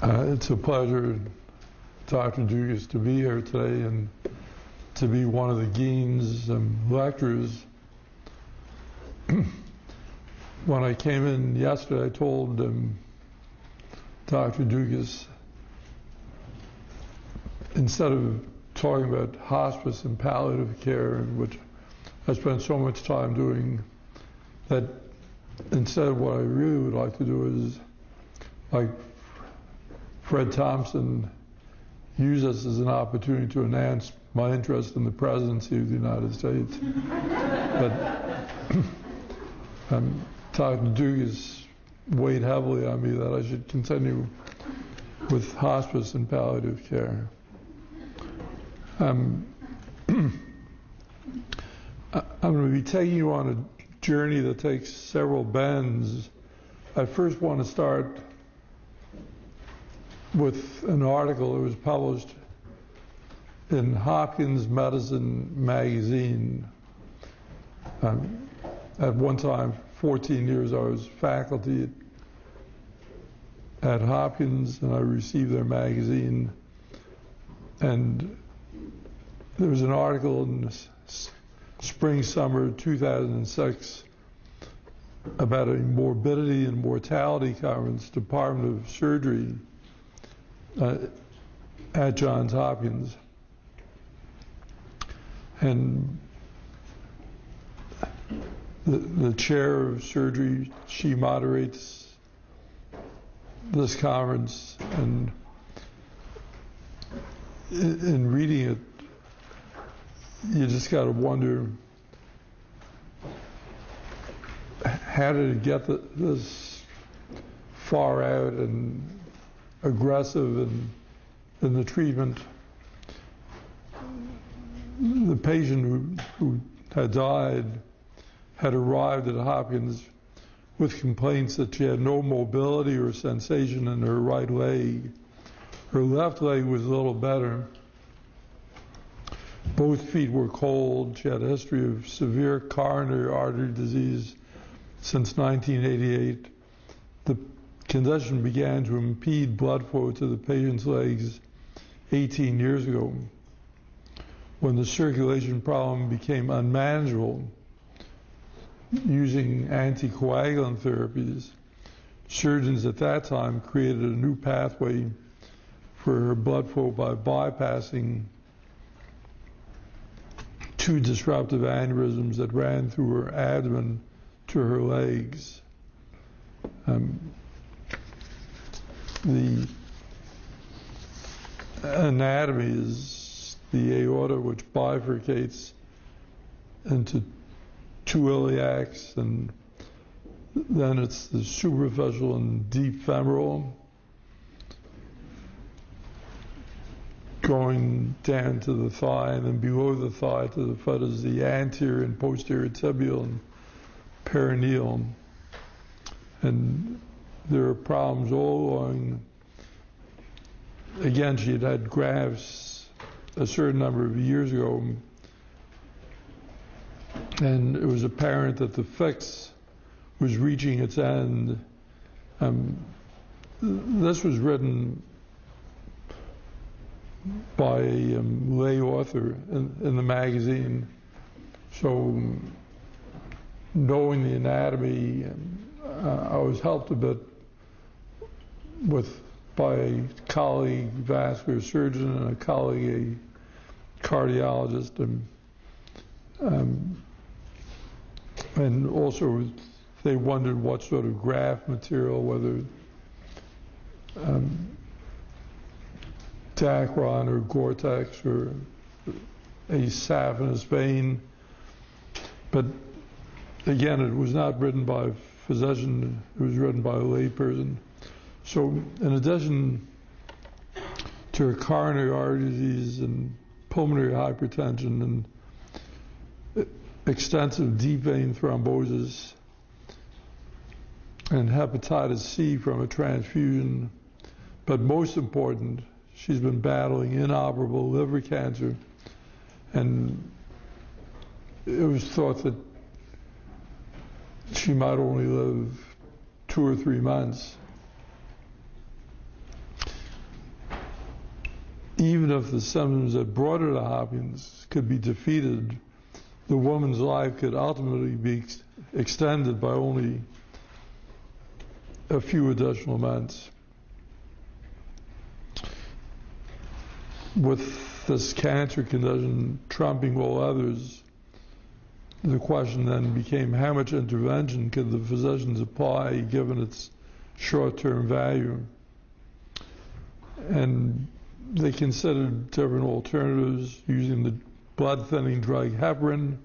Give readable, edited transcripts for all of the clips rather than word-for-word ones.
It's a pleasure, Dr. Dugas, to be here today and to be one of the Gein's lecturers. When I came in yesterday, I told Dr. Dugas, instead of talking about hospice and palliative care, which I spent so much time doing, that instead what I really would like to do is, like Fred Thompson, use this as an opportunity to enhance my interest in the presidency of the United States. But Dr. Dugas weighed heavily on me that I should continue with hospice and palliative care. I'm going to be taking you on a journey that takes several bends. I first want to start with an article that was published in Hopkins Medicine magazine. At one time, 14 years, I was faculty at Hopkins, and I received their magazine. And there was an article in spring, summer 2006 about a morbidity and mortality conference, Department of Surgery, at Johns Hopkins. And the chair of surgery, she moderates this conference, and in reading it, you just got to wonder, how did it get this far out and aggressive in the treatment? The patient who had died had arrived at Hopkins with complaints that she had no mobility or sensation in her right leg. Her left leg was a little better. Both feet were cold. She had a history of severe coronary artery disease since 1988. The condition began to impede blood flow to the patient's legs 18 years ago. When the circulation problem became unmanageable, using anticoagulant therapies, surgeons at that time created a new pathway for her blood flow by bypassing two disruptive aneurysms that ran through her abdomen to her legs. The anatomy is the aorta, which bifurcates into two iliacs, and then it's the superficial and deep femoral, going down to the thigh, and then below the thigh to the foot is the anterior and posterior tibial and perineal. And there are problems all along. Again, she had grafts a certain number of years ago, and it was apparent that the fix was reaching its end. This was written by a lay author in the magazine, so knowing the anatomy, I was helped a bit by a colleague vascular surgeon and a colleague a cardiologist, and also they wondered what sort of graft material, whether Dacron or Gore-Tex or a saphenous vein. But again, it was not written by a physician, it was written by a layperson. So in addition to her coronary artery disease and pulmonary hypertension and extensive deep vein thrombosis and hepatitis C from a transfusion, but most important, she's been battling inoperable liver cancer, and it was thought that she might only live 2 or 3 months. even if the symptoms that brought her to Hopkins could be defeated, the woman's life could ultimately be extended by only a few additional months. With this cancer condition trumping all others, the question then became how much intervention could the physicians apply given its short-term value. And they considered different alternatives using the blood-thinning drug heparin.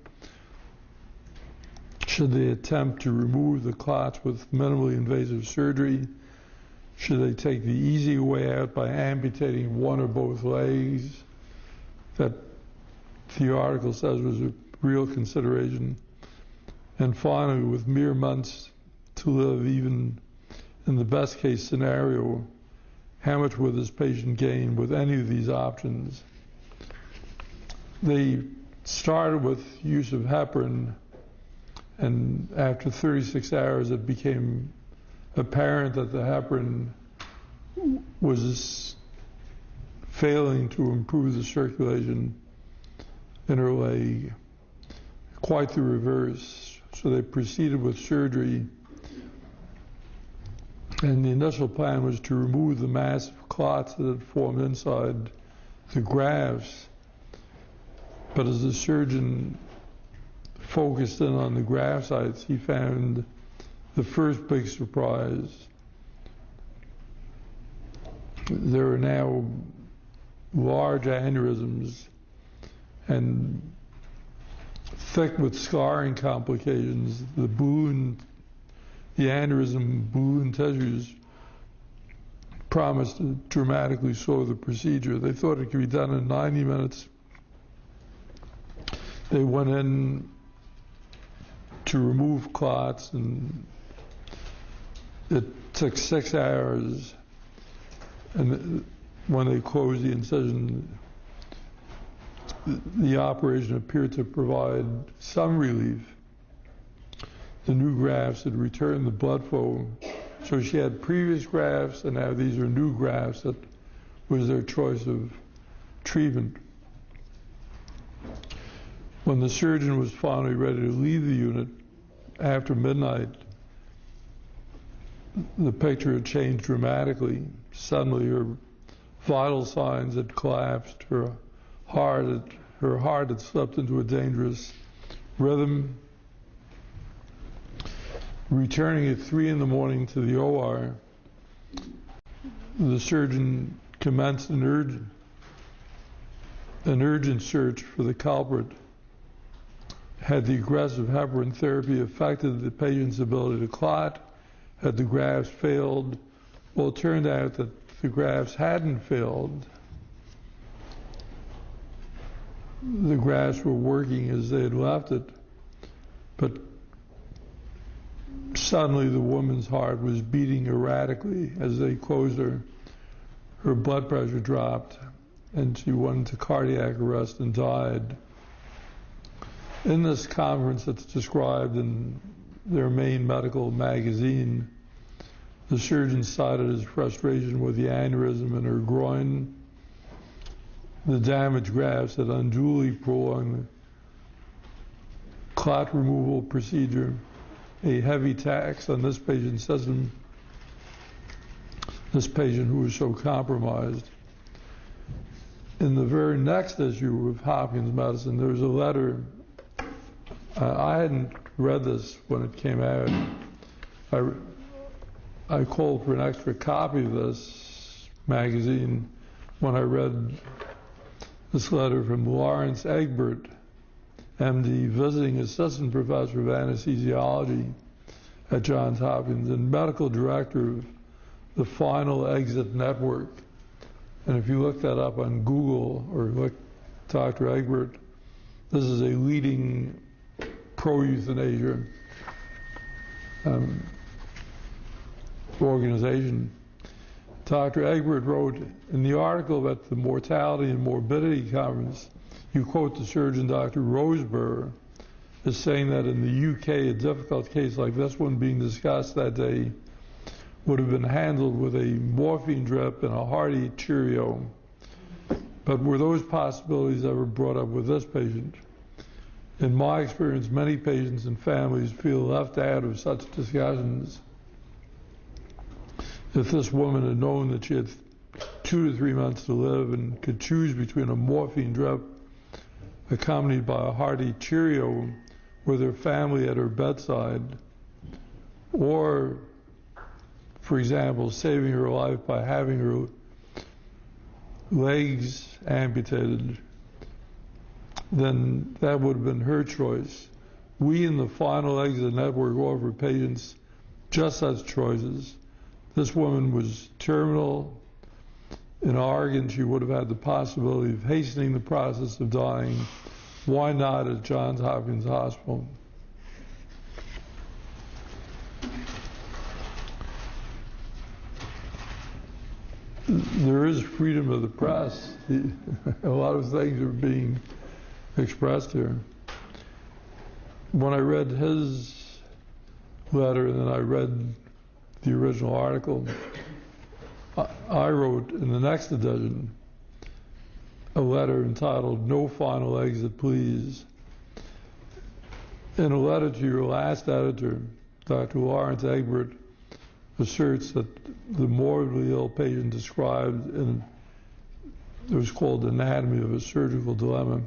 Should they attempt to remove the clots with minimally invasive surgery? Should they take the easy way out by amputating one or both legs? That the article says was a real consideration. And finally, with mere months to live, even in the best case scenario, how much would this patient gain with any of these options? They started with use of heparin, and after 36 hours it became apparent that the heparin was failing to improve the circulation in her leg. Quite the reverse. So they proceeded with surgery, and the initial plan was to remove the massive clots that had formed inside the grafts. But as the surgeon focused in on the graft sites, he found the first big surprise. There are now large aneurysms and thick with scarring complications. The aneurysm balloon tissues promised to dramatically slow the procedure. They thought it could be done in 90 minutes. They went in to remove clots, and it took 6 hours. And when they closed the incision, the operation appeared to provide some relief. The new grafts had returned the blood flow. So she had previous grafts, and now these are new grafts. That was their choice of treatment. When the surgeon was finally ready to leave the unit after midnight, the picture had changed dramatically. Suddenly her vital signs had collapsed. Her heart had slipped into a dangerous rhythm. Returning at 3 a.m. to the OR, the surgeon commenced an urgent search for the culprit. Had the aggressive heparin therapy affected the patient's ability to clot? Had the grafts failed? Well, it turned out that the grafts hadn't failed. The grafts were working as they had left it, but suddenly the woman's heart was beating erratically. As they closed her, her blood pressure dropped, and she went into cardiac arrest and died. In this conference that's described in their main medical magazine, the surgeon cited his frustration with the aneurysm in her groin. The damaged grafts had unduly prolonged the clot removal procedure, a heavy tax on this patient's system, this patient who was so compromised. In the very next issue of Hopkins Medicine, there was a letter. I hadn't read this when it came out. I called for an extra copy of this magazine when I read this letter from Lawrence Egbert, MD, visiting assistant professor of anesthesiology at Johns Hopkins and medical director of the Final Exit Network. And if you look that up on Google or look Dr. Egbert, this is a leading pro-euthanasia organization. Dr. Egbert wrote in the article about the mortality and morbidity conference, you quote the surgeon, Dr. Roseburg, as saying that in the UK, a difficult case like this one being discussed that day would have been handled with a morphine drip and a hearty cheerio. But were those possibilities ever brought up with this patient? In my experience, many patients and families feel left out of such discussions. If this woman had known that she had 2 to 3 months to live and could choose between a morphine drip accompanied by a hearty Cheerio with her family at her bedside, or, for example, saving her life by having her legs amputated, then that would have been her choice. We in the Final Exit Network offer patients just such choices. This woman was terminal. In Oregon, she would have had the possibility of hastening the process of dying. Why not at Johns Hopkins Hospital? There is freedom of the press. A lot of things are being expressed here. When I read his letter and then I read the original article, I wrote in the next edition a letter entitled "No Final Exit, Please." In a letter to your last editor, Dr. Lawrence Egbert asserts that the morbidly ill patient described in it was called Anatomy of a Surgical Dilemma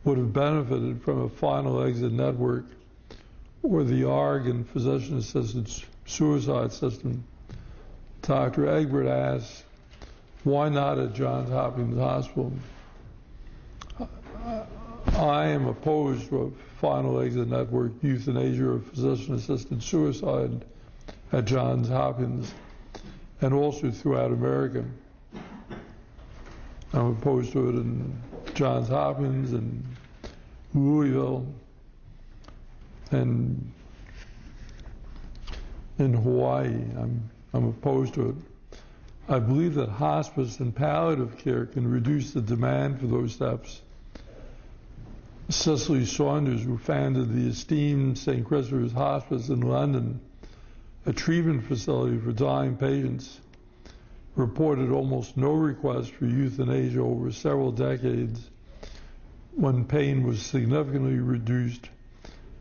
would have benefited from a Final Exit Network or the Oregon Physician-Assisted Suicide System. Dr. Egbert asks, why not at Johns Hopkins Hospital? I am opposed to a Final Exit Network, euthanasia, or physician-assisted suicide at Johns Hopkins and also throughout America. I'm opposed to it in Johns Hopkins and Louisville and in Hawaii. I'm opposed to it. I believe that hospice and palliative care can reduce the demand for those steps. Cicely Saunders, who founded the esteemed St. Christopher's Hospice in London, a treatment facility for dying patients, reported almost no requests for euthanasia over several decades when pain was significantly reduced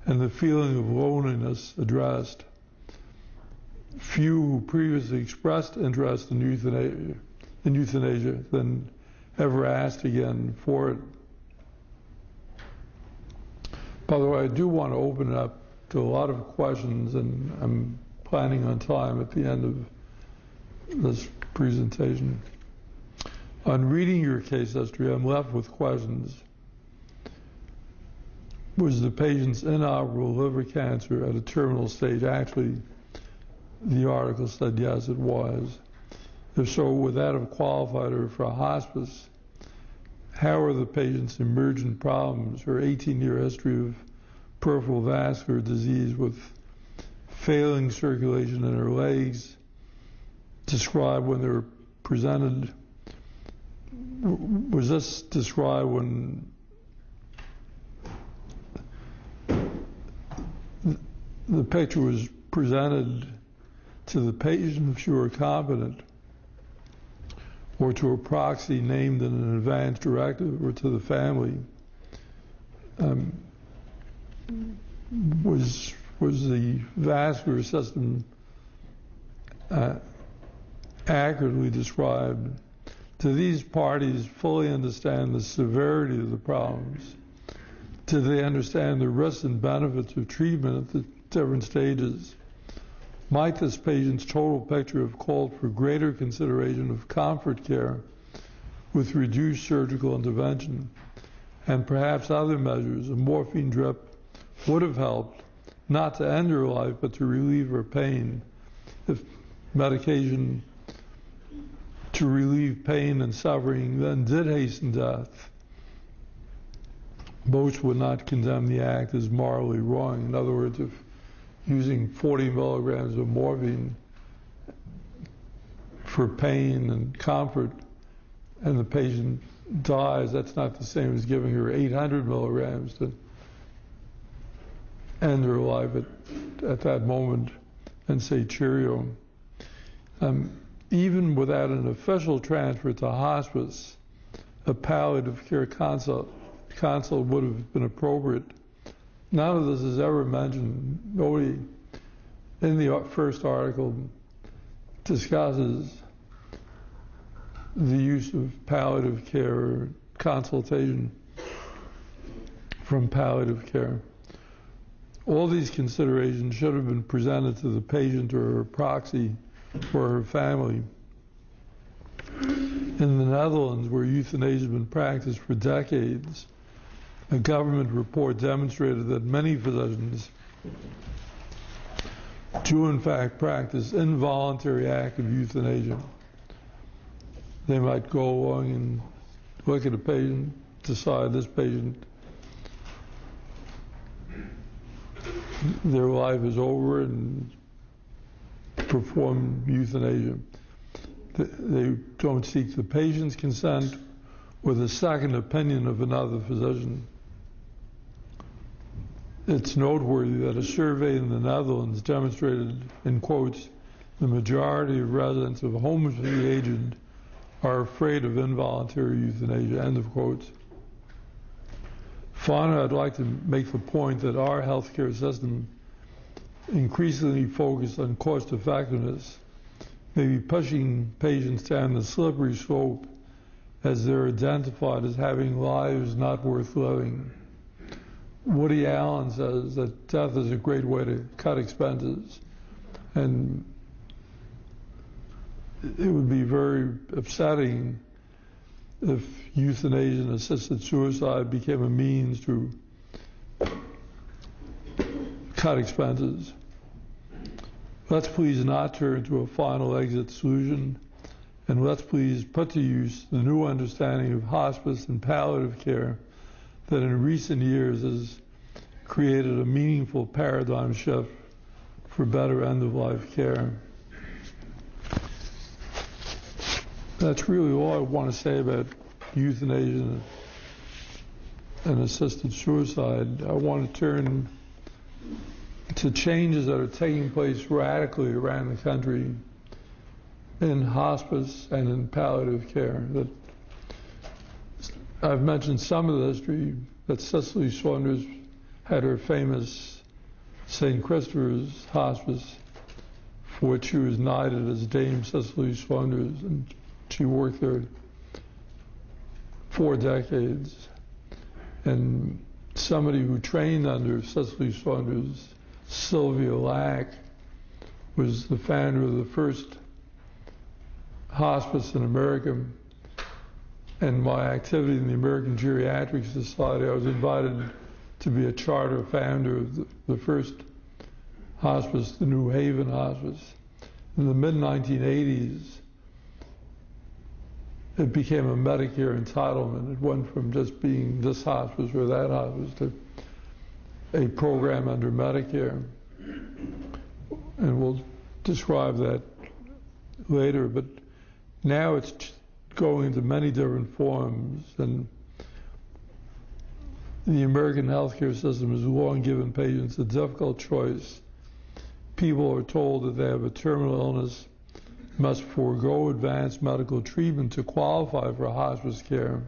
and the feeling of loneliness addressed. Few who previously expressed interest in euthanasia then ever asked again for it. By the way, I do want to open it up to a lot of questions, and I'm planning on time at the end of this presentation. On reading your case history, I'm left with questions. Was the patient's inoperable liver cancer at a terminal stage? Actually, the article said yes, it was. If so, would that have qualified her for a hospice? How are the patient's emergent problems, her 18-year history of peripheral vascular disease with failing circulation in her legs, described when they were presented? Was this described when the picture was presented to the patient if she were competent, or to a proxy named in an advance directive, or to the family? Was the vascular system accurately described? Do these parties fully understand the severity of the problems? Do they understand the risks and benefits of treatment at the different stages? Might this patient's total picture have called for greater consideration of comfort care with reduced surgical intervention, and perhaps other measures? A morphine drip would have helped, not to end her life, but to relieve her pain. If medication to relieve pain and suffering then did hasten death, most would not condemn the act as morally wrong. In other words, if using 40 milligrams of morphine for pain and comfort and the patient dies, that's not the same as giving her 800 milligrams to end her life at that moment and say cheerio. Even without an official transfer to hospice, a palliative care consult would have been appropriate. None of this is ever mentioned. Nobody in the first article discusses the use of palliative care or consultation from palliative care. All these considerations should have been presented to the patient or her proxy or her family. In the Netherlands, where euthanasia has been practiced for decades, a government report demonstrated that many physicians do in fact practice involuntary active euthanasia. They might go along and look at a patient, decide this patient, their life is over, and perform euthanasia. They don't seek the patient's consent or the second opinion of another physician. It's noteworthy that a survey in the Netherlands demonstrated, in quotes, the majority of residents of homes for the aged are afraid of involuntary euthanasia, end of quotes. Finally, I'd like to make the point that our healthcare system, increasingly focused on cost effectiveness, may be pushing patients down the slippery slope as they're identified as having lives not worth living. Woody Allen says that death is a great way to cut expenses, and it would be very upsetting if euthanasia and assisted suicide became a means to cut expenses. Let's please not turn to a final exit solution, and let's please put to use the new understanding of hospice and palliative care that in recent years has created a meaningful paradigm shift for better end-of-life care. That's really all I want to say about euthanasia and assisted suicide. I want to turn to changes that are taking place radically around the country in hospice and in palliative care. That I've mentioned some of the history, that Cicely Saunders had her famous St. Christopher's Hospice, for which she was knighted as Dame Cicely Saunders, and she worked there 4 decades. And somebody who trained under Cicely Saunders, Sylvia Lack, was the founder of the first hospice in America. And my activity in the American Geriatric Society, I was invited to be a charter founder of the first hospice, the New Haven Hospice. In the mid-1980s, it became a Medicare entitlement. It went from just being this hospice or that hospice to a program under Medicare. And we'll describe that later, but now it's going into many different forms, and the American healthcare system has long given patients a difficult choice. People are told that they have a terminal illness, must forego advanced medical treatment to qualify for hospice care.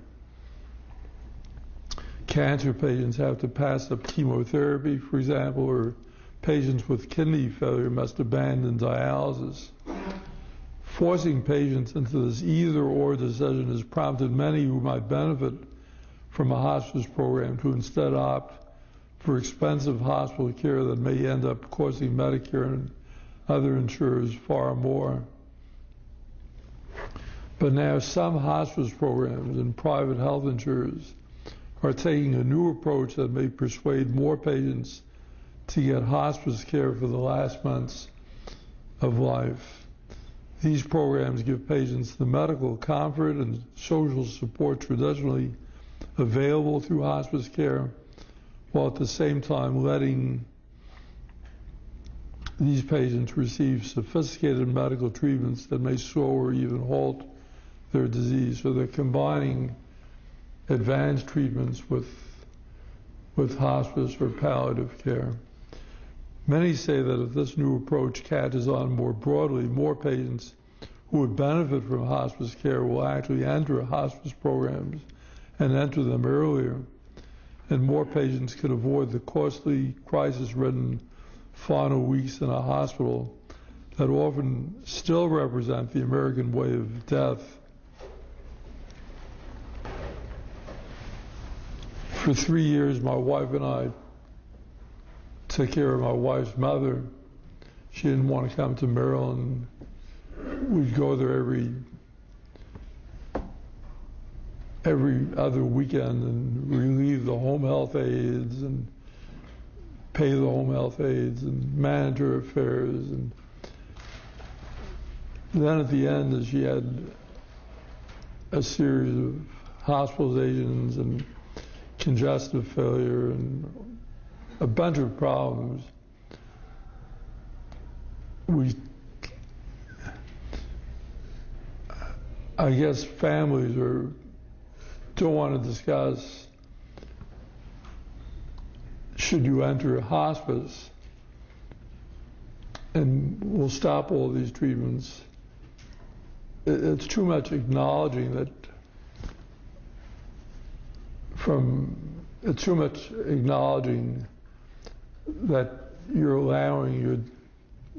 Cancer patients have to pass up chemotherapy, for example, or patients with kidney failure must abandon dialysis. Forcing patients into this either-or decision has prompted many who might benefit from a hospice program to instead opt for expensive hospital care that may end up costing Medicare and other insurers far more. But now some hospice programs and private health insurers are taking a new approach that may persuade more patients to get hospice care for the last months of life. These programs give patients the medical comfort and social support traditionally available through hospice care, while at the same time letting these patients receive sophisticated medical treatments that may slow or even halt their disease. So they're combining advanced treatments with hospice or palliative care. Many say that if this new approach catches on more broadly, more patients who would benefit from hospice care will actually enter hospice programs and enter them earlier, and more patients could avoid the costly, crisis-ridden final weeks in a hospital that often still represent the American way of death. For 3 years, my wife and I took care of my wife's mother. She didn't want to come to Maryland. We'd go there every other weekend and relieve the home health aides and pay the home health aides and manage her affairs. And then at the end, as she had a series of hospitalizations and congestive failure and a bunch of problems, I guess families don't want to discuss, should you enter hospice, and we'll stop all these treatments. It's too much acknowledging that you're allowing your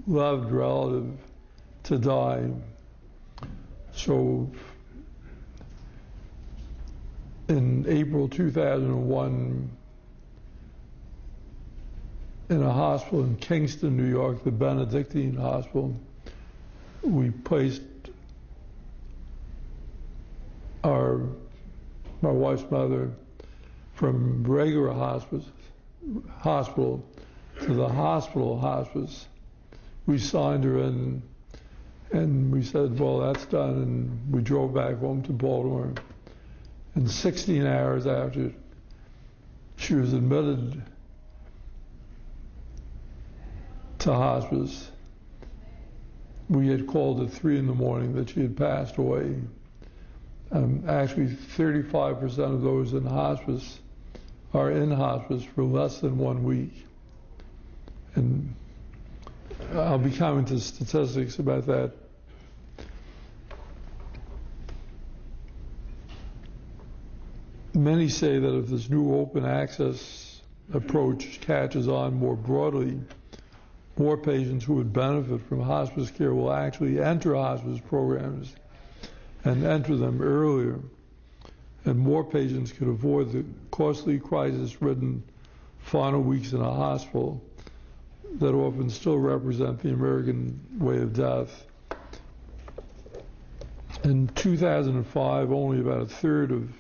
loved relative to die. So in April 2001, in a hospital in Kingston, New York, the Benedictine Hospital, we placed my wife's mother from regular hospital to the hospital hospice. We signed her in, and we said, well, that's done, and we drove back home to Baltimore. And 16 hours after she was admitted to hospice, we had called at 3 a.m. that she had passed away. Actually, 35% of those in hospice are in hospice for less than 1 week. And I'll be coming to statistics about that. Many say that if this new open access approach catches on more broadly, more patients who would benefit from hospice care will actually enter hospice programs and enter them earlier, and more patients could avoid the costly, crisis-ridden final weeks in a hospital that often still represent the American way of death. In 2005, only about a third of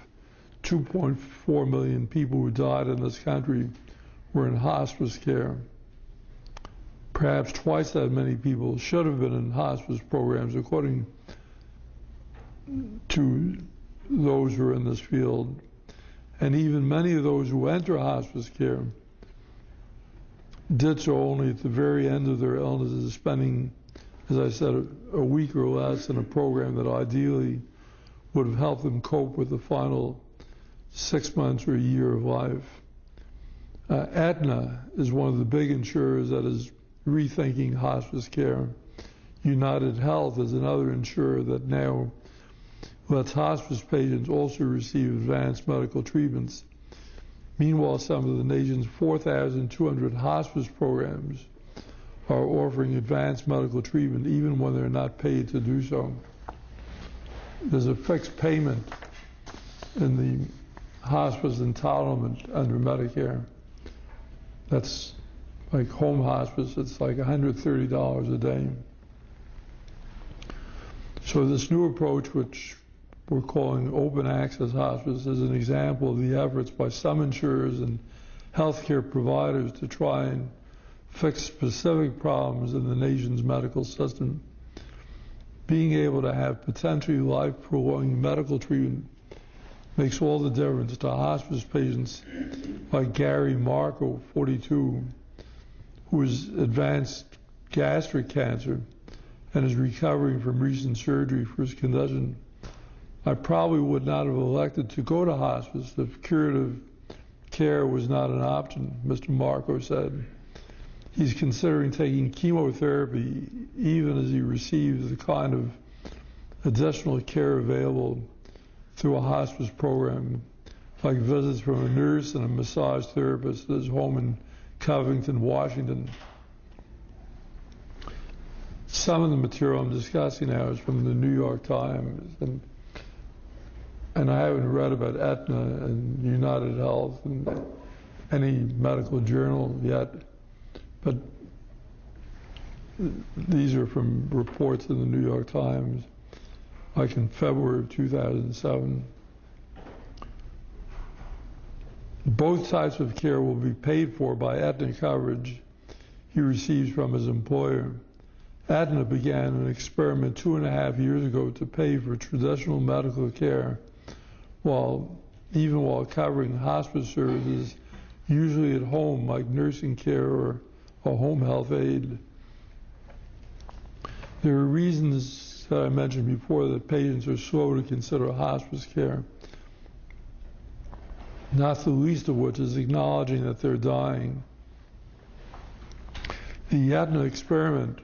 2.4 million people who died in this country were in hospice care. Perhaps twice that many people should have been in hospice programs, according to those who are in this field. And even many of those who enter hospice care did so only at the very end of their illnesses, spending, as I said, a week or less in a program that ideally would have helped them cope with the final 6 months or a year of life. Aetna is one of the big insurers that is rethinking hospice care. United Health is another insurer that now lets hospice patients also receive advanced medical treatments. Meanwhile, some of the nation's 4,200 hospice programs are offering advanced medical treatment even when they're not paid to do so. There's a fixed payment in the hospice entitlement under Medicare. That's like home hospice, it's like $130 a day. So this new approach, which we're calling open access hospice, is an example of the efforts by some insurers and healthcare providers to try and fix specific problems in the nation's medical system. Being able to have potentially life-prolonging medical treatment makes all the difference to hospice patients like Gary Marco, 42, who has advanced gastric cancer and is recovering from recent surgery for his condition. I probably would not have elected to go to hospice if curative care was not an option, Mr. Marco said. He's considering taking chemotherapy even as he receives the kind of additional care available through a hospice program, like visits from a nurse and a massage therapist at his home in Covington, Washington. Some of the material I'm discussing now is from the New York Times, and I haven't read about Aetna and United Health and any medical journal yet, but these are from reports in the New York Times, like in February of 2007. Both types of care will be paid for by Aetna coverage he receives from his employer. Aetna began an experiment 2.5 years ago to pay for traditional medical care even while covering hospice services, usually at home, like nursing care or a home health aide. There are reasons that I mentioned before that patients are slow to consider hospice care, not the least of which is acknowledging that they're dying. The Aetna experiment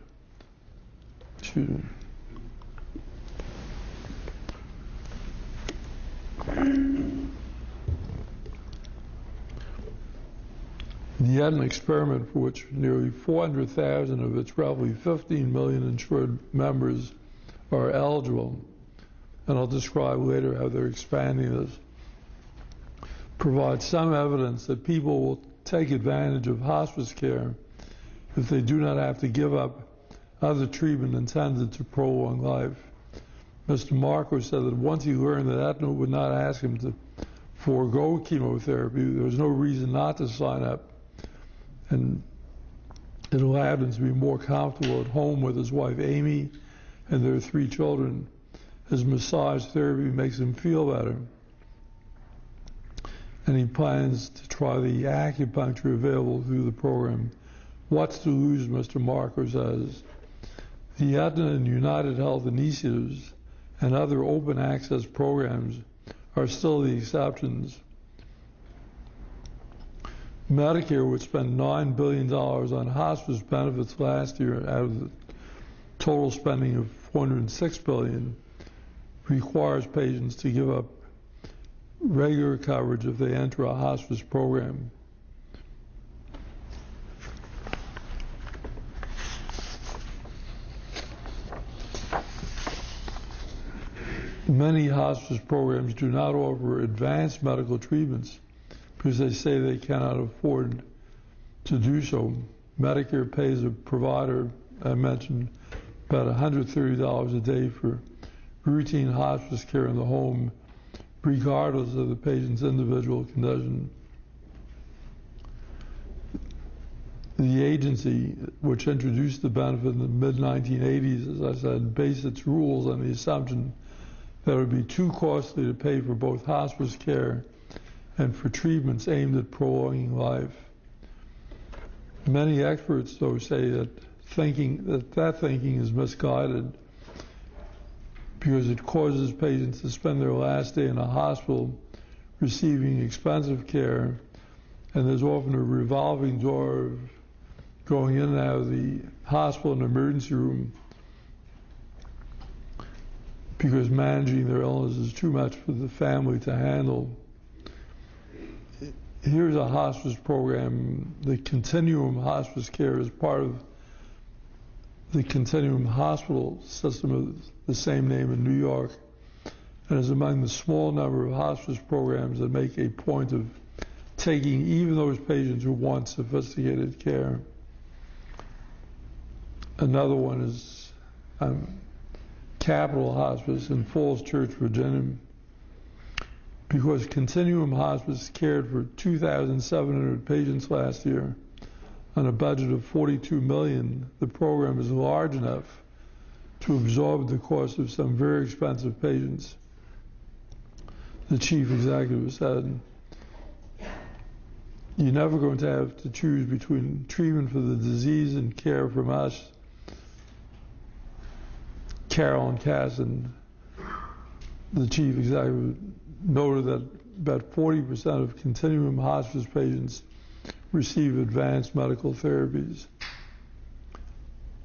The Aetna experiment, for which nearly 400,000 of its roughly 15 million insured members are eligible, and I'll describe later how they're expanding this, provides some evidence that people will take advantage of hospice care if they do not have to give up other treatment intended to prolong life. Mr. Marco said that once he learned that Aetna would not ask him to forego chemotherapy, there was no reason not to sign up, and it allowed him to be more comfortable at home with his wife Amy and their 3 children. His massage therapy makes him feel better, and he plans to try the acupuncture available through the program. What's to lose, Mr. Marco says. The Aetna and United Health initiatives and other open access programs are still the exceptions. Medicare would spend $9 billion on hospice benefits last year out of the total spending of $406 billion, requires patients to give up regular coverage if they enter a hospice program. Many hospice programs do not offer advanced medical treatments because they say they cannot afford to do so. Medicare pays a provider, I mentioned, about $130 a day for routine hospice care in the home, regardless of the patient's individual condition. The agency, which introduced the benefit in the mid-1980s, as I said, based its rules on the assumption that it would be too costly to pay for both hospice care and for treatments aimed at prolonging life. Many experts, though, say that thinking is misguided because it causes patients to spend their last day in a hospital receiving expensive care, and there's often a revolving door of going in and out of the hospital and emergency room because managing their illness is too much for the family to handle. Here's a hospice program. The Continuum Hospice Care is part of the Continuum Hospital system of the same name in New York, and is among the small number of hospice programs that make a point of taking even those patients who want sophisticated care. Another one is Capital Hospice in Falls Church, Virginia. Because Continuum Hospice cared for 2,700 patients last year on a budget of $42 million, the program is large enough to absorb the cost of some very expensive patients. The chief executive said, "You're never going to have to choose between treatment for the disease and care from us." Carolyn Casson, the chief executive, noted that about 40% of Continuum Hospice patients receive advanced medical therapies.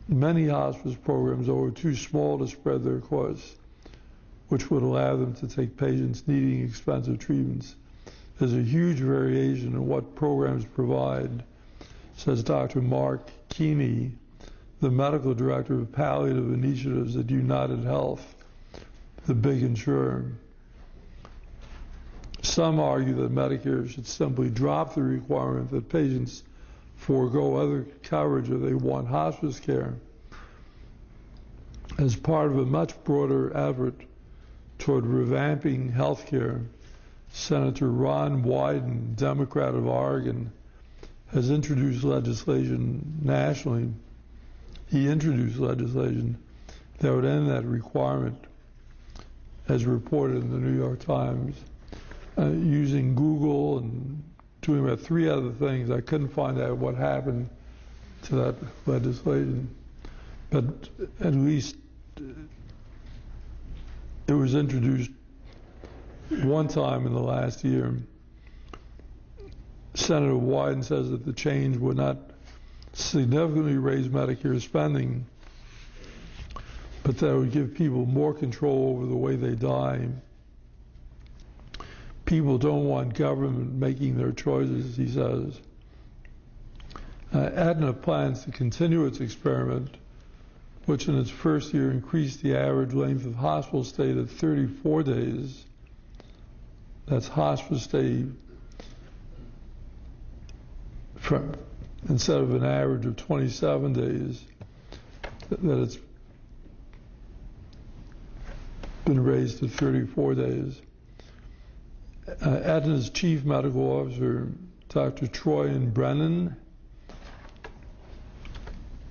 Many hospice programs, though, are too small to spread their costs. which would allow them to take patients needing expensive treatments. There's a huge variation in what programs provide, says Dr. Mark Keeney, the medical director of palliative initiatives at United Health, the big insurer. Some argue that Medicare should simply drop the requirement that patients forego other coverage if they want hospice care. As part of a much broader effort toward revamping healthcare, Senator Ron Wyden, Democrat of Oregon, has introduced legislation nationally. He introduced legislation that would end that requirement, as reported in the New York Times, using Google and doing about 3 other things. I couldn't find out what happened to that legislation, but at least it was introduced one time in the last year. Senator Wyden says that the change would not significantly raise Medicare spending, but that would give people more control over the way they die. People don't want government making their choices, he says. Aetna plans to continue its experiment, which in its first year increased the average length of hospital stay to 34 days. That's hospice stay instead of an average of 27 days, that it's been raised to 34 days. Aetna's chief medical officer, Dr. Troy Brennan,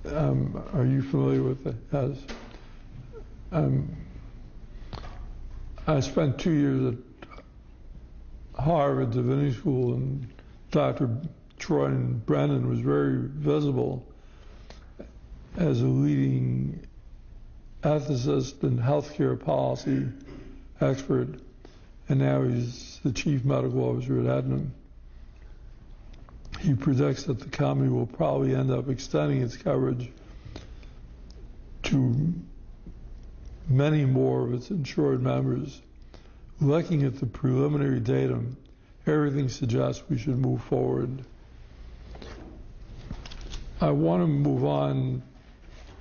are you familiar with it? Yes. I spent 2 years at Harvard Divinity School, and Dr. Troy Brennan was very visible as a leading ethicist and healthcare policy expert, and now he's the chief medical officer at Aetna. He predicts that the company will probably end up extending its coverage to many more of its insured members. Looking at the preliminary data, everything suggests we should move forward. I want to move on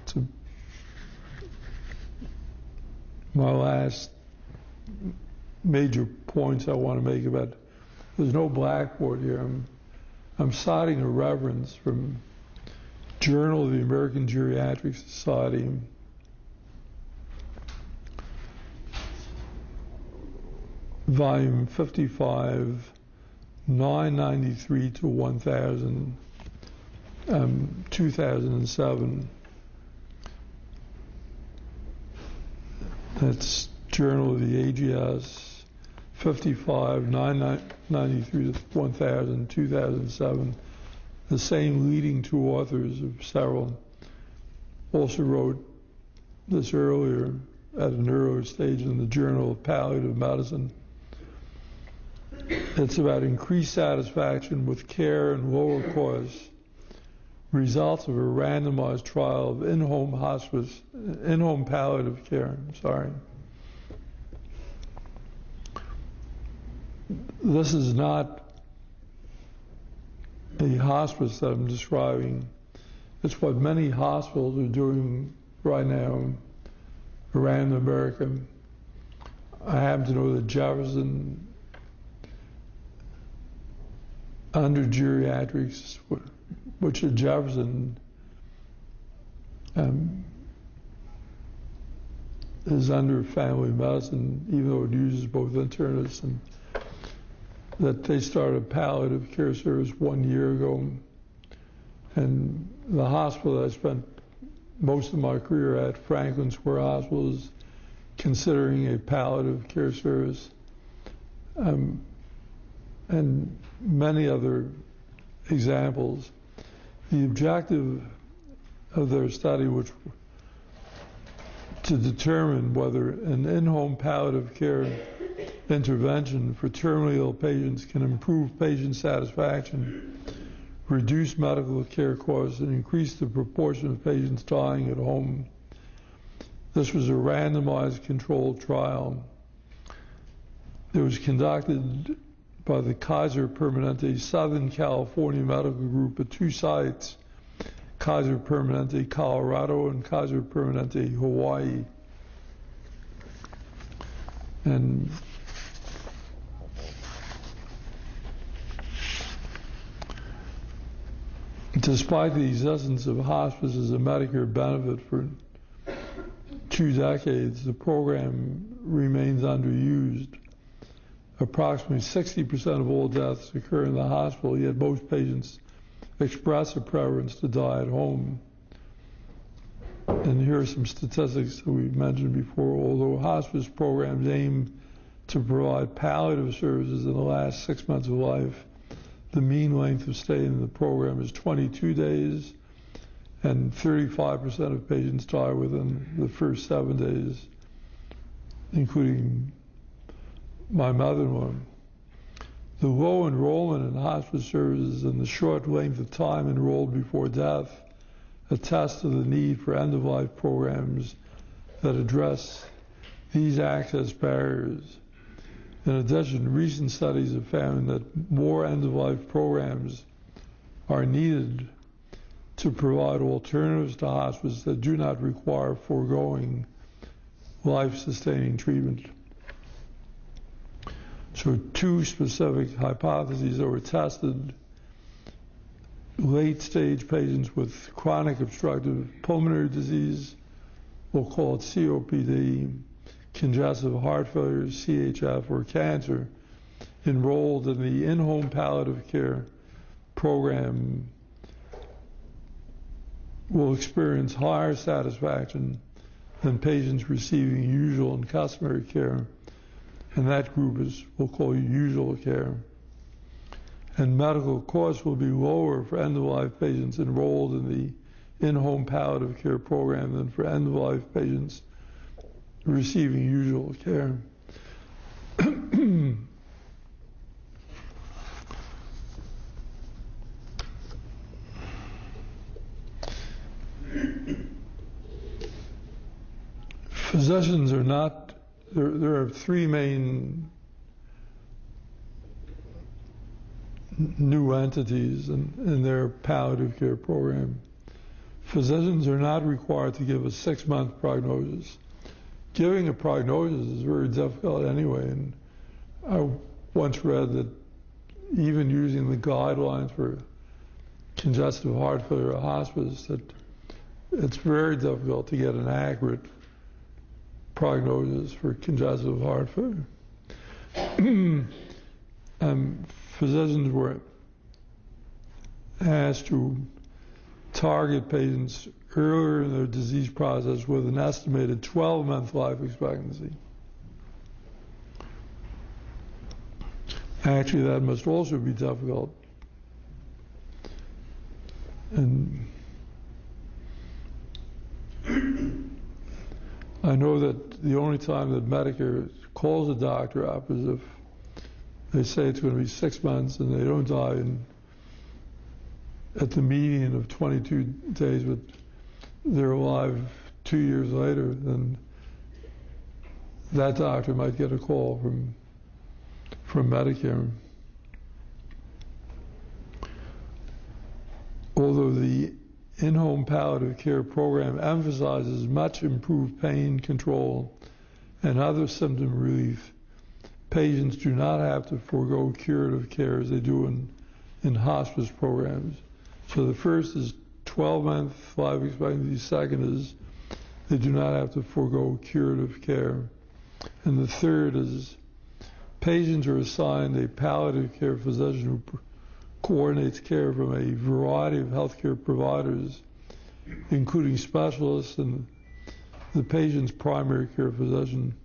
to my last major points I want to make about, there's no blackboard here. I'm citing a reference from Journal of the American Geriatric Society, volume 55, 993 to 1000, 2007. That's Journal of the AGS, 55, 993 to 1000, 2007. The same leading 2 authors of several also wrote this earlier, at an earlier stage, in the Journal of Palliative Medicine. It's about increased satisfaction with care and lower costs, results of a randomized trial of in-home palliative care. This is not a hospice that I'm describing. It's what many hospitals are doing right now around America. I happen to know that Jefferson, under geriatrics, which at Jefferson is under family medicine, even though it uses both internists, and that they started a palliative care service 1 year ago. And the hospital that I spent most of my career at, Franklin Square Hospital, is considering a palliative care service. And many other examples. The objective of their study, which to determine whether an in-home palliative care intervention for terminally ill patients can improve patient satisfaction, reduce medical care costs, and increase the proportion of patients dying at home. This was a randomized controlled trial. It was conducted by the Kaiser Permanente Southern California Medical Group at 2 sites, Kaiser Permanente Colorado and Kaiser Permanente Hawaii. And despite the existence of hospice as a Medicare benefit for 2 decades, the program remains underused. Approximately 60% of all deaths occur in the hospital, yet most patients express a preference to die at home. And here are some statistics that we've mentioned before. Although hospice programs aim to provide palliative services in the last 6 months of life, the mean length of stay in the program is 22 days, and 35% of patients die within the first 7 days, including my mother-in-law. The low enrollment in hospice services and the short length of time enrolled before death attest to the need for end-of-life programs that address these access barriers. In addition, recent studies have found that more end-of-life programs are needed to provide alternatives to hospice that do not require foregoing life-sustaining treatment. So 2 specific hypotheses that were tested: late-stage patients with chronic obstructive pulmonary disease, we'll call it COPD, congestive heart failure, CHF, or cancer, enrolled in the in-home palliative care program will experience higher satisfaction than patients receiving usual and customary care, and that group is, we'll call usual care. And medical costs will be lower for end-of-life patients enrolled in the in-home palliative care program than for end-of-life patients receiving usual care. Physicians are not, there are 3 main new entities in their palliative care program. Physicians are not required to give a 6-month prognosis. Giving a prognosis is very difficult anyway, and I once read that even using the guidelines for congestive heart failure or hospice, that it's very difficult to get an accurate prognosis for congestive heart failure. Physicians were asked to target patients earlier in their disease process with an estimated 12-month life expectancy. Actually, that must also be difficult. And I know that the only time that Medicare calls a doctor up is if they say it's going to be 6 months and they don't die at the median of 22 days, but they're alive 2 years later, then that doctor might get a call from Medicare. Although the in-home palliative care program emphasizes much improved pain control and other symptom relief, patients do not have to forego curative care as they do in hospice programs. So the first is 12-month life expectancy. Second is they do not have to forego curative care. And the third is patients are assigned a palliative care physician who coordinates care from a variety of healthcare providers, including specialists and the patient's primary care physician.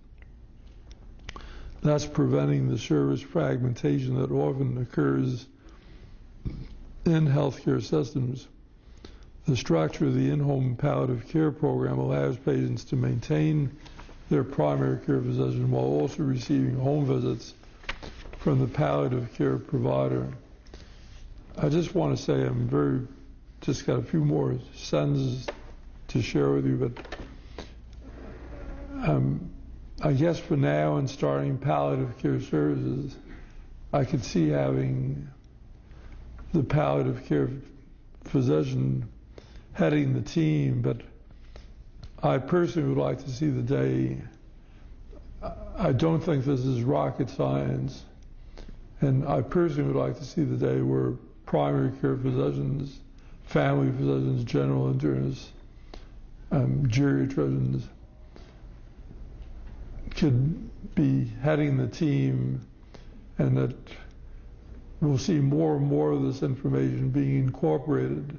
Thus preventing the service fragmentation that often occurs in healthcare systems. The structure of the in-home palliative care program allows patients to maintain their primary care physician while also receiving home visits from the palliative care provider. I just want to say just got a few more sentences to share with you, but I guess for now, in starting palliative care services, I could see having the palliative care physician heading the team, but I personally would like to see the day. I don't think this is rocket science, and I personally would like to see the day where primary care physicians, family physicians, general internists, geriatricians could be heading the team, and that we'll see more and more of this information being incorporated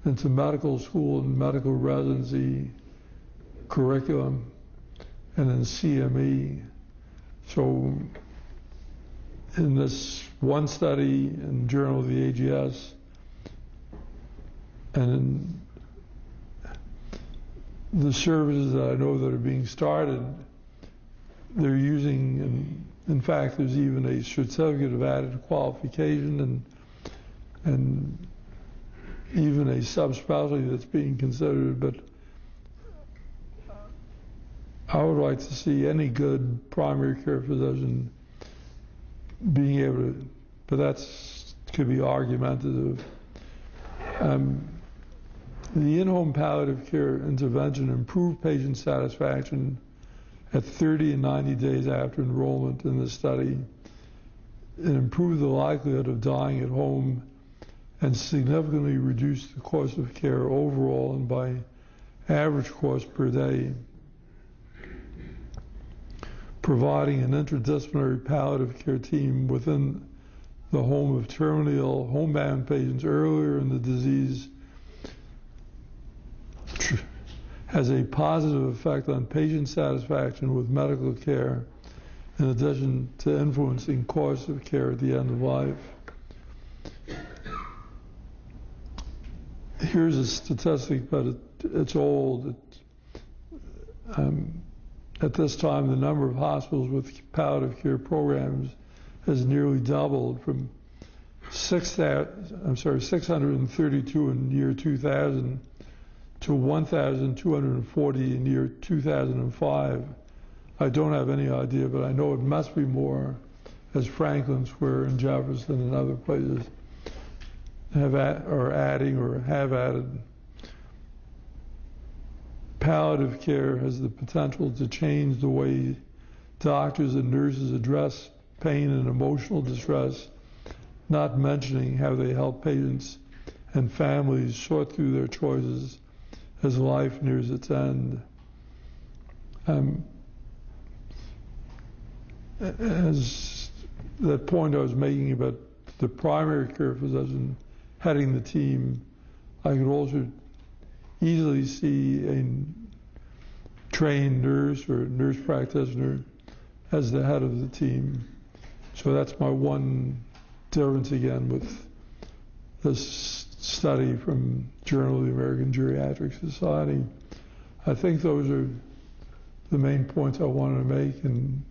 into medical school and medical residency curriculum and in CME. So in this one study in Journal of the AGS and in the services that I know that are being started, they're using, and in fact there's even a certificate of added qualification and even a subspecialty that's being considered, but I would like to see any good primary care physician being able to, but that's could be argumentative. The in-home palliative care intervention improved patient satisfaction at 30 and 90 days after enrollment in the study. It improved the likelihood of dying at home and significantly reduced the cost of care overall and by average cost per day. Providing an interdisciplinary palliative care team within the home of terminally ill, homebound patients earlier in the disease has a positive effect on patient satisfaction with medical care, in addition to influencing cost of care at the end of life. Here's a statistic, but it's old. At this time, the number of hospitals with palliative care programs has nearly doubled from 632 in year 2000 to 1,240 in year 2005. I don't have any idea, but I know it must be more, as Franklin Square and Jefferson and other places are adding or have added. Palliative care has the potential to change the way doctors and nurses address pain and emotional distress, not mentioning how they help patients and families sort through their choices as life nears its end. As that point I was making about the primary care physician heading the team, I could also easily see a trained nurse or nurse practitioner as the head of the team. So that's my one difference again with this study from Journal of the American Geriatric Society. I think those are the main points I wanted to make, and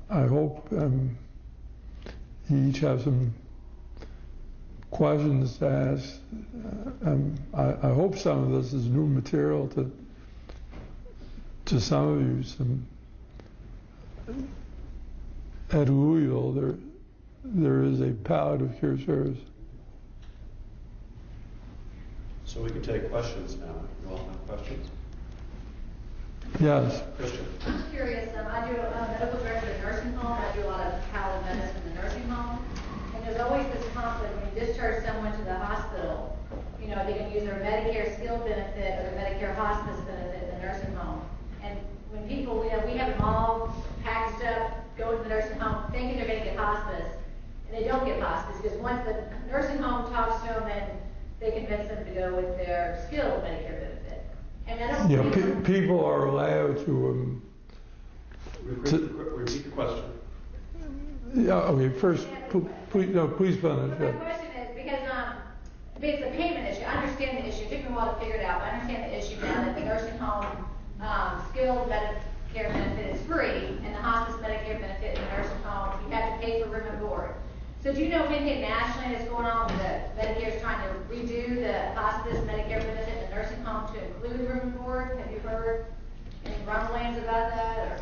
I hope you each have some questions to ask. I hope some of this is new material to some of you. At Louisville, there is a palliative care service. So we can take questions now. You all have questions? Yes. Christian. I'm curious. I do medical director at a nursing home. I do a lot of palliative medicine in the nursing home. And there's always this conflict when you discharge someone to the hospital. You know, they can use their Medicare skilled benefit or their Medicare hospice benefit in the nursing home. And when people, we have them all packaged up, go to the nursing home, thinking they're going to get hospice, and they don't get hospice because once the nursing home talks to them and they convince them to go with their skilled Medicare benefit. And I don't people are allowed to repeat the question. Yeah, okay, first, please finish. My question is, because it's a payment issue. I understand the issue. It took me a while to figure it out, but I understand the issue now that the nursing home skilled Medicare benefit is free, and the hospice Medicare benefit in the nursing home, you have to pay for room and board. So do you know if anything nationally that's going on that Medicare is trying to redo the hospice Medicare benefit in the nursing home to include room and board? Have you heard any rumblings about that? Or?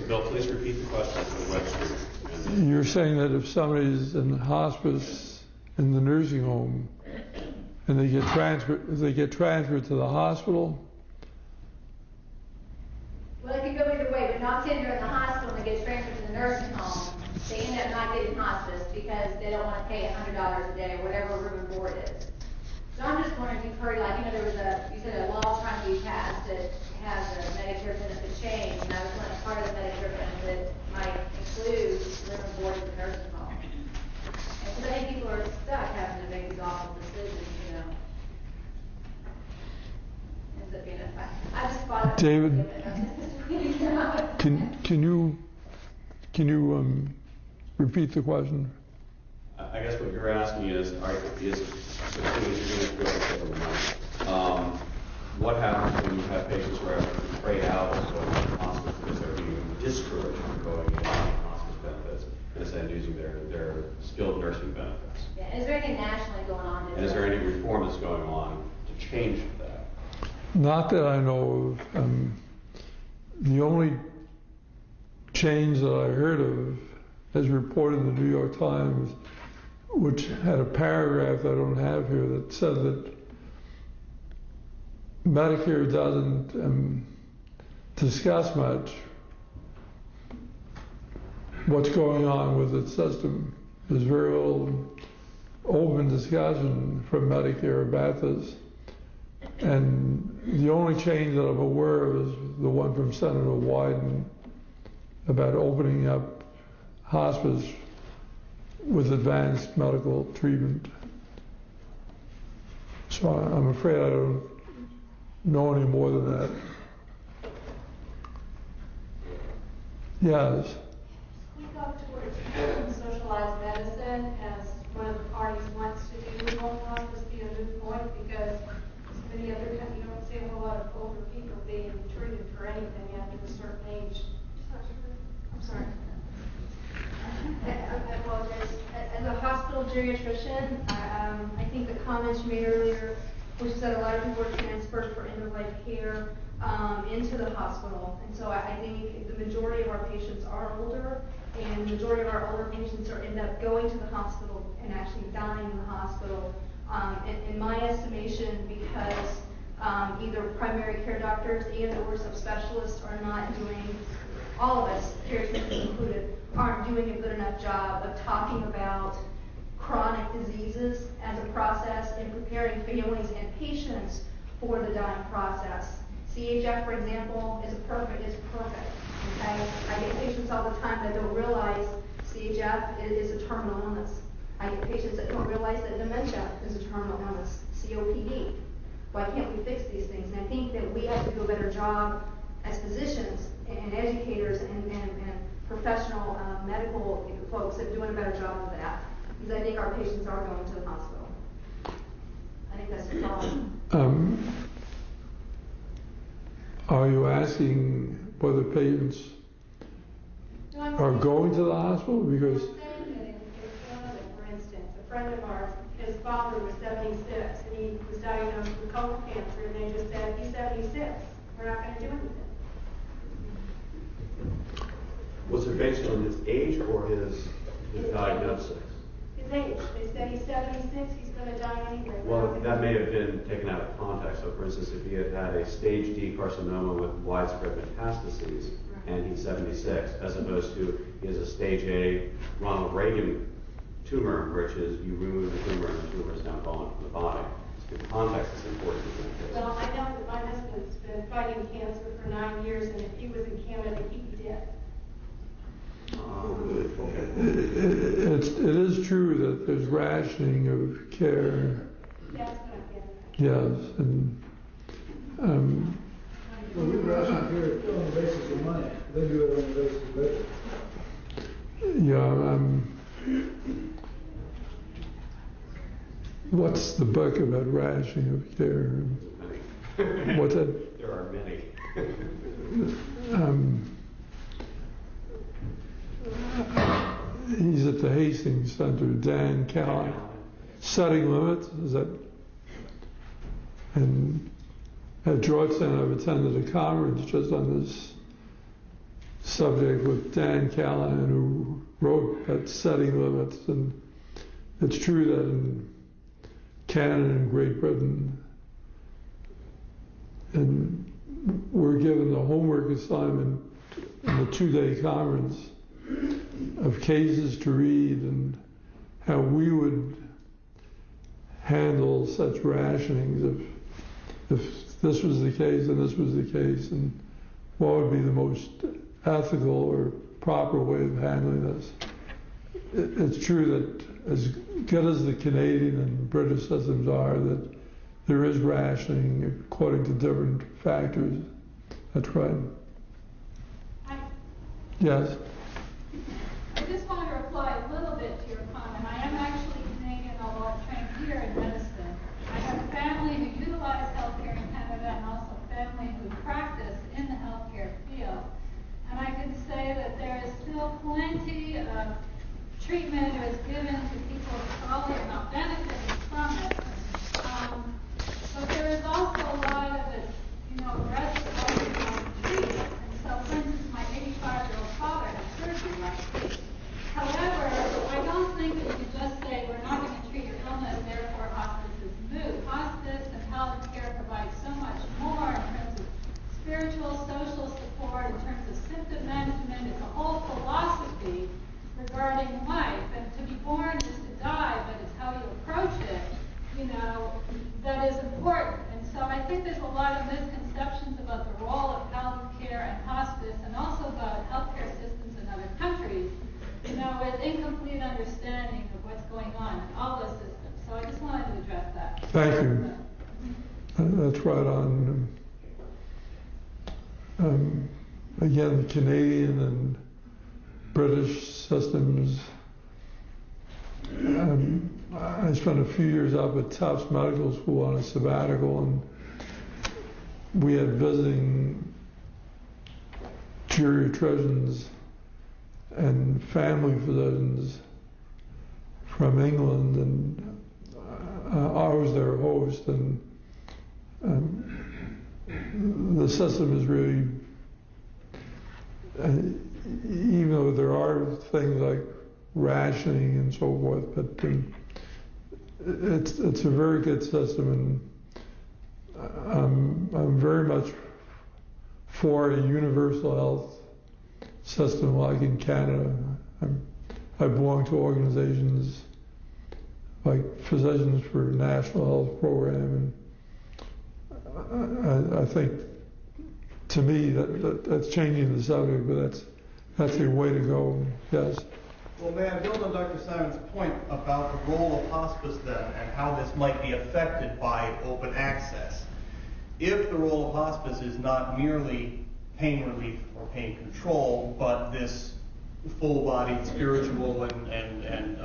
Bill, please repeat the question for the registry. And You're saying that if somebody's in hospice in the nursing home and they get transferred to the hospital, Well, it could go either way, but not saying they're in the hospital and they get transferred to the nursing home, they end up not getting hospice because they don't want to pay $100 a day or whatever room and board is. So I'm just wondering if you've heard, like, there was you said a law trying to be passed that has a Medicare benefit change, and I was wondering if part of the Medicare benefit might include room and board at the nursing home. And so many people are stuck having to make these awful decisions, Ends up being a fight. I just thought. David, can you repeat the question? I guess what you're asking is, what happens when you have patients who are afraid out of going to hospice because they're being discouraged from going into hospice benefits instead of using their skilled nursing benefits? Yeah, is there anything nationally going on? And is there any reform that's going on to change that? Not that I know of. The only change that I heard of, as reported in the New York Times, which had a paragraph I don't have here that said that Medicare doesn't discuss much what's going on with its system. There's very little open discussion from Medicare about this. And the only change that I'm aware of is the one from Senator Wyden about opening up hospice with advanced medical treatment. So I'm afraid I don't know any more than that. Yes. We go towards socialized medicine as one of the parties wants to do. Won't hospice be a moot point because so many other times you don't see a whole lot of older people being treated for anything after a certain age. I'm sorry. I apologize. As a hospital geriatrician, I think the comments you made earlier, which is that a lot of people are transferred for end-of-life care into the hospital. And so I think the majority of our patients are older, and the majority of our older patients end up going to the hospital and actually dying in the hospital. In my estimation, because either primary care doctors and or subspecialists are not doing, all of us, geriatricians included, aren't doing a good enough job of talking about chronic diseases as a process and preparing families and patients for the dying process. CHF, for example, is perfect. Okay, I get patients all the time that don't realize CHF is a terminal illness. I get patients that don't realize that dementia is a terminal illness. COPD. Why can't we fix these things? And I think that we have to do a better job as physicians and educators and professional medical folks at doing a better job of that. Because I think our patients are going to the hospital. I think that's the problem. Are you asking whether patients are going to the hospital? Because I'm saying that in Canada, for instance, a friend of ours, his father was 76, and he was diagnosed with colon cancer, and they just said, he's 76. We're not going to do anything. Was it based on his age or his diagnosis? His age. They said he's 76, he's going to die anyway. Well, that may have been taken out of context. So, for instance, if he had had a stage D carcinoma with widespread metastases, and he's 76, as opposed to he has a stage A Ronald Reagan tumor, which is you remove the tumor and the tumor is now gone from the body. The context is important. Well, I know that my husband's been fighting cancer for 9 years, and if he was in Canada, he'd be dead. it is true that there's rationing of care. That's what I'm getting at. Yes, and Well, we ration here on the basis of money, then do it on the basis of budget. what's the book about rationing of care? What's that? There are many. He's at the Hastings Center, Dan Callan. Setting limits, is that? And at Georgetown, I've attended a conference just on this subject with Dan Callahan, who wrote that Setting Limits, and it's true that in Canada and Great Britain, and we're given the homework assignment in the 2-day conference of cases to read and how we would handle such rationings if this was the case and this was the case, and what would be the most ethical or proper way of handling this. It's true that as good as the Canadian and British systems are, that there is rationing according to different factors. That's right. Yes? I just want to reply a little bit to your comment. I am actually Canadian, although I'm trained here in medicine. I have family who utilize healthcare in Canada and also family who practice in the healthcare field. And I can say that there is still plenty of treatment that is given to people who probably are not benefiting from it. But there is also a lot of it, aggressive treatment. And so, for instance, my 85-year-old father had surgery last week. However, I don't think that we can just say we're not going to treat your illness, therefore hospice is moot. Hospice and health care provide so much more in terms of spiritual, social support, in terms of symptom management. It's a whole philosophy regarding life. And to be born is to die, but it's how you approach it, that is important. And so I think there's a lot of misconceptions about the role of health care and hospice, and also about healthcare systems in other countries, with incomplete understanding of what's going on in all those systems. So I just wanted to address that. Thank you. That's right on. Again, the Canadian and British systems. I spent a few years up at Tufts Medical School on a sabbatical, and we had visiting geriatricians and family physicians from England, and I was their host, and the system is really, even though there are things like rationing and so forth, but it's a very good system, and I'm very much for a universal health system like in Canada. I belong to organizations like Physicians for National Health Program, and I think, to me, that's changing the subject, but that's a way to go. Yes. Well, may I build on Dr. Simon's point about the role of hospice then and how this might be affected by open access? If the role of hospice is not merely pain relief or pain control, but this full-bodied spiritual and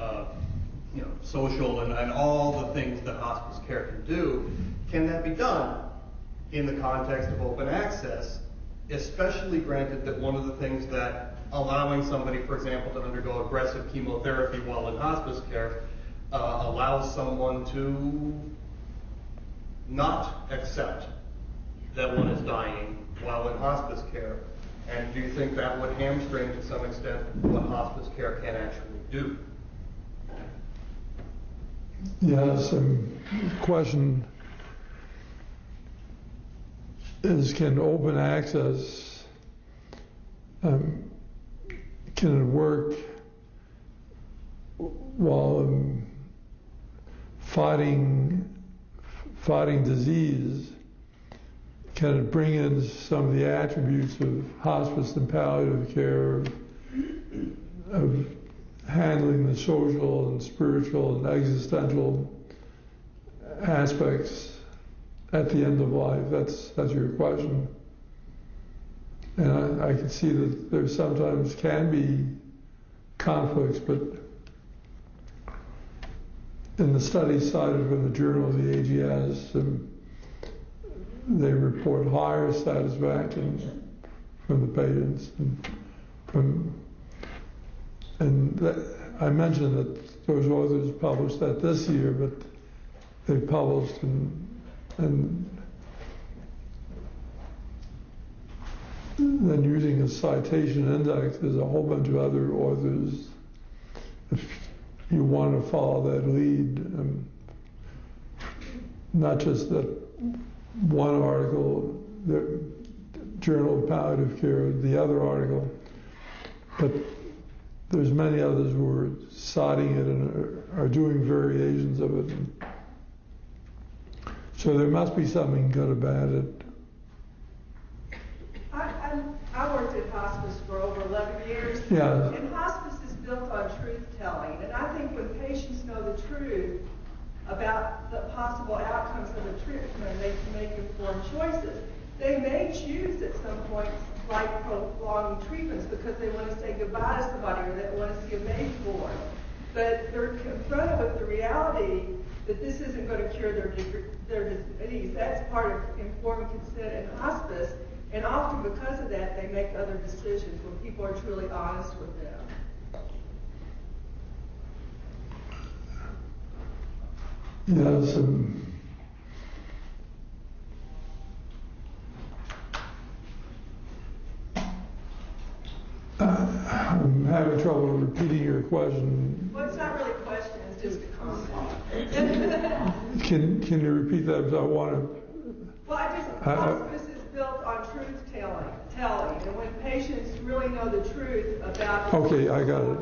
social and all the things that hospice care can do, can that be done in the context of open access, especially granted that one of the things that allowing somebody, for example, to undergo aggressive chemotherapy while in hospice care allows someone to not accept that one is dying while in hospice care? And do you think that would hamstring to some extent what hospice care can actually do? Yes, the question is, can open access, can it work while fighting disease? Can it bring in some of the attributes of hospice and palliative care, of handling the social and spiritual and existential aspects at the end of life? That's your question. And I can see that there sometimes can be conflicts, but in the study cited from the Journal of the AGS, they report higher satisfaction from the patients, I mentioned that those authors published that this year, but they published and then using a citation index, there's a whole bunch of other authors. If you want to follow that lead, not just that one article, the Journal of Palliative Care, the other article, but there's many others who are citing it and are doing variations of it. So there must be something good about it. I worked in hospice for over 11 years. Yeah. And hospice is built on truth-telling. And I think when patients know the truth about the possible outcomes of the treatment, they can make informed choices. They may choose at some point like prolonged treatments because they want to say goodbye to somebody or they want to see a baby born. But they're confronted with the reality that this isn't going to cure their disease. That's part of informed consent in hospice. And often because of that, they make other decisions when people are truly honest with them. Yes. I'm having trouble repeating your question. Well, it's not really a question, it's just a comment. Can you repeat that? Because I want to. Well, hospice is built on truth-telling. And when patients really know the truth about the Okay, I got it.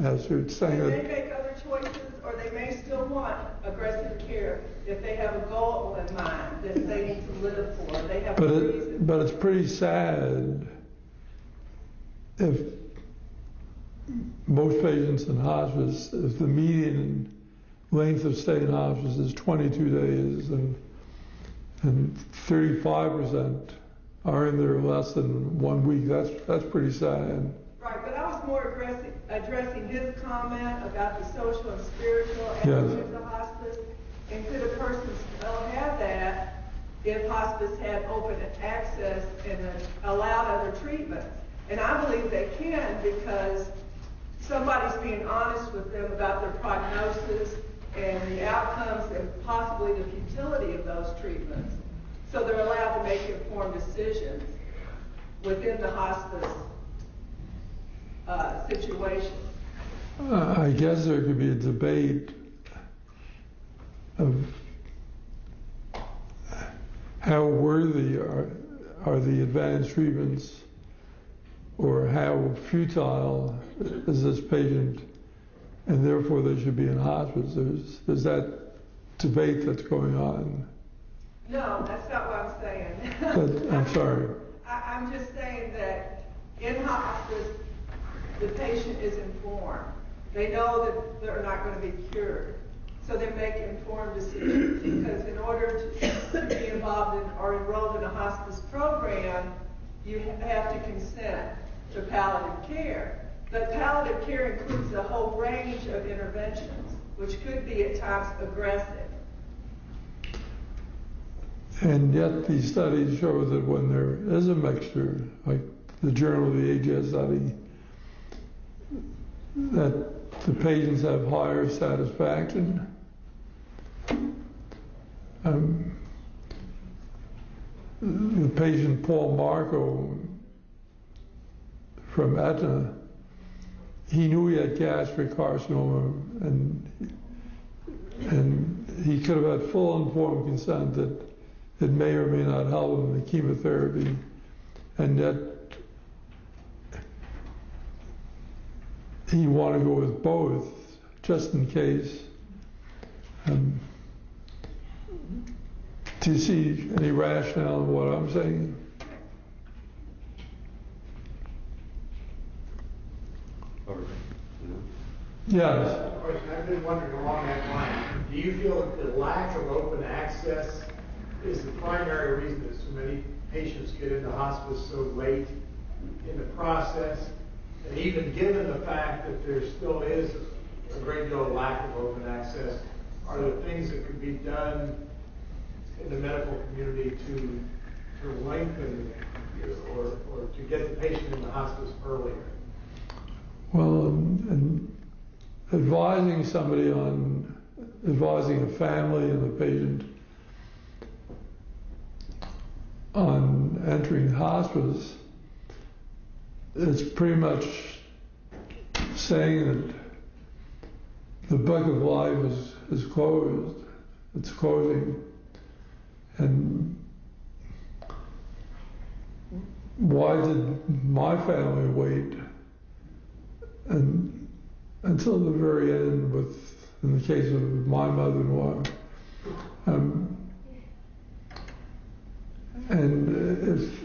As you're saying they that. may make other choices, or they may still want aggressive care if they have a goal in mind that they need to live for. They have a reason. But it's pretty sad if most patients in hospice, if the median length of stay in hospice is 22 days and 35% are in there less than 1 week, that's pretty sad. Right, but I was more addressing his comment about the social and spiritual aspects of the hospice. And could a person still have that if hospice had open access and allowed other treatments? And I believe they can because somebody's being honest with them about their prognosis and the outcomes and possibly the futility of those treatments. So they're allowed to make informed decisions within the hospice situation. I guess there could be a debate of how worthy are the advanced treatments, or how futile is this patient, and therefore they should be in hospice. There's that debate that's going on. No, that's not what I'm saying. But, I'm sorry. I'm just saying that in hospice, the patient is informed. They know that they're not going to be cured. So they make informed decisions because in order to be involved in or enrolled in a hospice program, you have to consent to palliative care. But palliative care includes a whole range of interventions, which could be at times aggressive. And yet these studies show that when there is a mixture, like the Journal of the AGS study, that the patients have higher satisfaction. The patient Paul Marco from Aetna, he knew he had gastric carcinoma, and he could have had full informed consent that it may or may not help him in the chemotherapy, and yet he wanted to go with both, just in case. Do you see any rationale in what I'm saying? Yes. I've been wondering along that line, do you feel that the lack of open access is the primary reason that so many patients get into hospice so late in the process? And even given the fact that there still is a great deal of lack of open access, are there things that could be done in the medical community to lengthen or to get the patient in the hospice earlier? Well, and advising a family and the patient on entering hospice, it's pretty much saying that the book of life is closed. It's closing. And why did my family wait until the very end in the case of my mother-in-law? And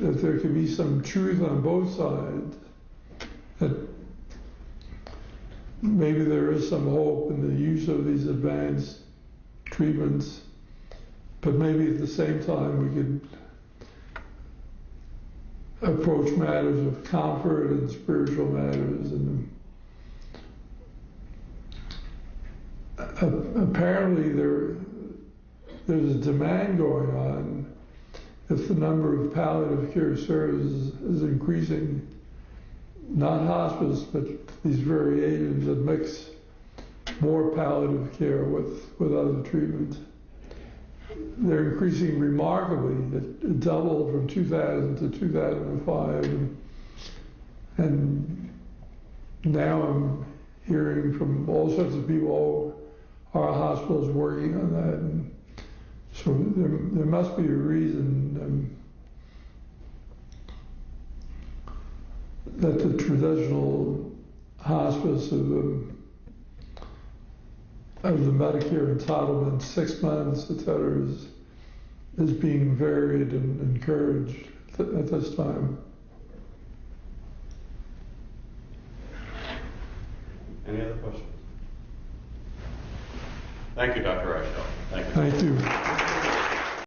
if there could be some truth on both sides, that maybe there is some hope in the use of these advanced treatments, but maybe at the same time we could approach matters of comfort and spiritual matters. And apparently there's a demand going on. If the number of palliative care services is increasing, not hospice, but these variations that mix more palliative care with other treatments, they're increasing remarkably. It doubled from 2000 to 2005, and now I'm hearing from all sorts of people, our hospitals working on that. And so there must be a reason that the traditional hospice of the Medicare entitlement, 6 months, etc., is being varied and encouraged at this time. Any other questions? Thank you, Dr. Reichel. Thank you. Thank you.